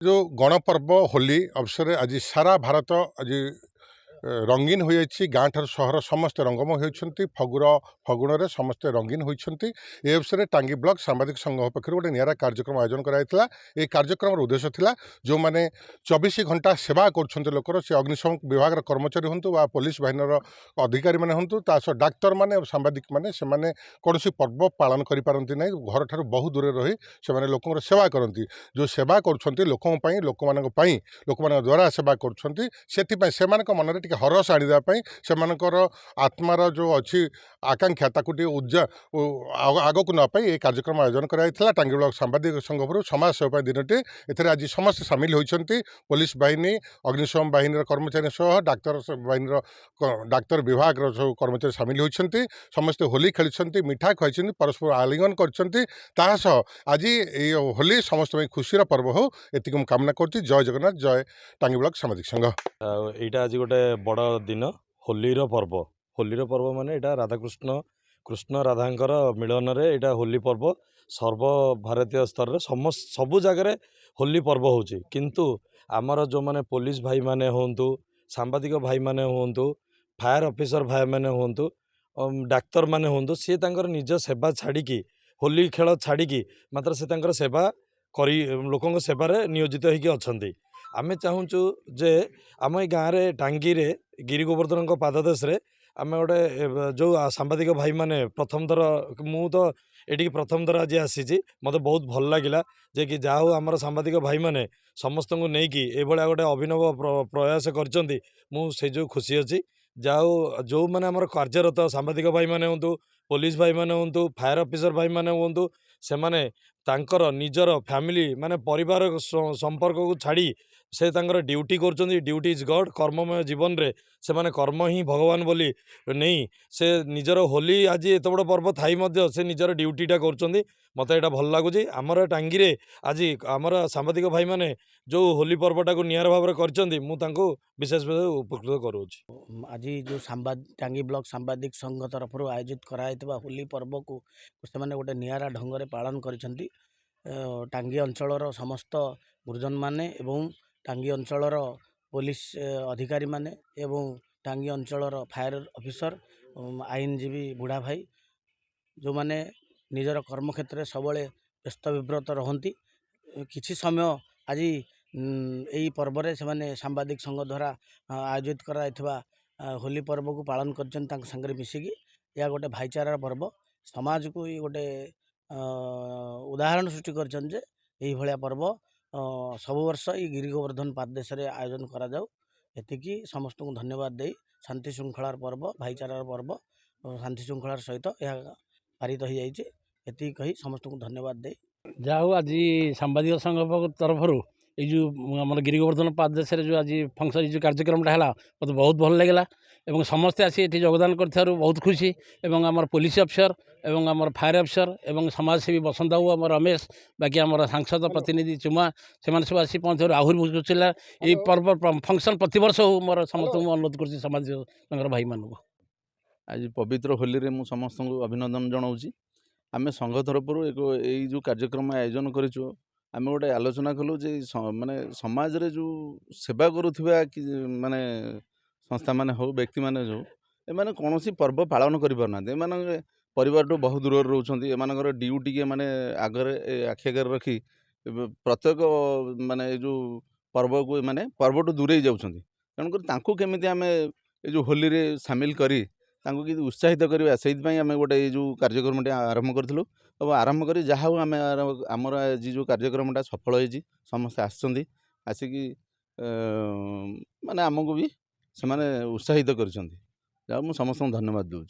जो गणपर्व होली अवसर में आज सारा भारत आज रंगीन हो गाँ ठार सहर समस्ते रंगमय होती फगुण में समस्ते रंगीन होती। ए अवसर में टांगी ब्लॉक सांबादिक संघ पक्ष गोटे निरा कार्यक्रम आयोजन कराइला। ये कार्यक्रम उद्देश्य थिला जो माने 24 घंटा सेवा कर लोकर से अग्निशम विभाग कर्मचारी हूँ वा पुलिस बाहिनी अधिकारी मैंने हूँ सह डाक्तर मैंने और सांबादिक मैंने से कौन पर्व पालन करती ना घर ठार बहुत दूर रही से लोक सेवा करती। जो सेवा कर लोक मान द्वारा सेवा कर मन हरस आने से आत्मार जो अच्छी आकांक्षा ऊर्जा आग को नापाई ये कार्यक्रम आयोजन कराइला। टांगी ब्लॉक सांबादिक संघ समाज सेवा दिनटी एथे आज समस्त सामिल होती। पुलिस बाहिनी अग्निशम बाहिनी कर्मचारी सह डाक्तर बाहिनी डाक्तर विभाग सब कर्मचारी सामिल होती। समस्ते होली खेली मिठा खुआई परस्पर आलिंगन कर आज ये होली समस्त खुशी पर्व हो ये कामना कर। जय जगन्नाथ जय टांगी ब्लॉक सामाजिक संघ। यहाँ आज गोटे बड़ दिन होलीर पर्व माने यहाँ राधाकृष्ण कृष्ण राधांकर मिलन रे यहाँ होली पर्व सर्व भारतीय स्तर में सबु जगह होली पर्व होची। किंतु आमर जो माने पुलिस भाई माने होंतु सांबादिक भाई माने होंतु फायर ऑफिसर भाई माने होंतु डाक्तर माने होंतु सी तांकर निज सेवा छाड़ी होली खेल छाड़ी मात्र से तांकर सेवा करी लोकों सेवार नियोजित होगी अच्छा। आमे चाहूँ जे आम गाँव में टांगी रे गिरी गोवर्धन पाददेश आम गोटे जो सांबादिक भाई माने प्रथम थर मु तो ये प्रथम थर आज आसी मत बहुत भल लगे जे कि जा आमर सांबादिक भाई माने समस्त को लेकिन ये गोटे अभिनव प्रयास कर जो खुशी अच्छी जाओ जो मैंने आम कार्यरत सांबादिक भाई माने हूँ पुलिस भाई माने हूँ फायर ऑफिसर भाई माने हूँ से माने तांकर निजर फैमिली माने परिवार संपर्क को छाड़ी से तांकर ड्यूटी कर ड्यूटी इज गॉड कर्ममय जीवन रे से माने कर्म ही भगवान बोली नहीं से निजर होली आज एत बड़ पर्व थाई मध्य से निजर ड्यूटीटा कर मत यहाँ भल लगुच। आमर टांगी रे आज आमर सांबादिक भाई माने जो होली पर्वटा को नियर भाव कर विशेष भाव उपकृत करुँच। आज जो टांगी ब्लॉक सांबादिक संघ तरफ आयोजित कराई होली पर्व को से गोटे निरा ढंग से पालन कर टांगी अंचल समस्त गुरुजन माने एवं टांगी अंचल पुलिस अधिकारी माने एवं टांगी अंचल फायर ऑफिसर आईनजीवी बुढ़ा भाई जो माने निजर कर्म क्षेत्र में सब व्यस्त विव्रत रहती किसी समय आज यही पर्व से सांबादिक संघ द्वारा आयोजित करा होली पर्व को पालन कर मिसिकी या गोटे भाईचारार पर्व समाज को ये गोटे उदाहरण सृष्टि कर पर्व सब वर्ष ये गिरी गोवर्धन पाददेश आयोजन करा जाऊ। एतिकी समस्त को धन्यवाद दे शांति श्रृंखलार पर्व भाईचारार पर्व शांति श्रृंखलार सहित यह पारित हो जाती कही समस्त को धन्यवाद दे जाऊ। आज सांबादिक संघ तरफ ये जो आम गिरी गोवर्धन पाददेश जो आज फंक्शन जो कार्यक्रमटा है मत बहुत भल लगे एवं समस्ते आसी ये योगदान कर बहुत खुशी एवं आम पुलिस अफिसर एवं आम फायर अफिसर एवं समाजसेवी बसंत बाबू आम रमेश बाकी आम सांसद प्रतिनिधि चुमा से सब आसी पहुँच आहरी बहुत खुशी ये पर्व फंक्शन प्रतिवर्ष हो मोर समस्त अनुरोध कर समाज भाई मान आज पवित्र होली रे मु समस्त को अभिनंदन जनाऊँगी। आम संघ तरफ एक जो कार्यक्रम आयोजन करूँ आम गोटे आलोचना कलु जे माने समाज रे जो सेवा करुवा कि माने संस्था माने हो व्यक्ति माने जो एमाने कौन पर्व पालन कर परिवार टू बहुत दूर रोचंती एमानकर ड्यूटी के माने आगे आखि आगे रखी प्रत्येक माने जो पर्व को माने पर्व टू दूरे जाउछंती तेणुकर केमिति आम जो होली रे सामिल करी तांको कि उत्साहित करवा से आम गोटे जो कार्यक्रम आरंभ करूँ और आरंभ कर जहाँ आम आमर आज जो कार्यक्रमटा सफल होती समस्ते आसिकी माने आमको भी से उत्साहित कर समस्त धन्यवाद दूँ।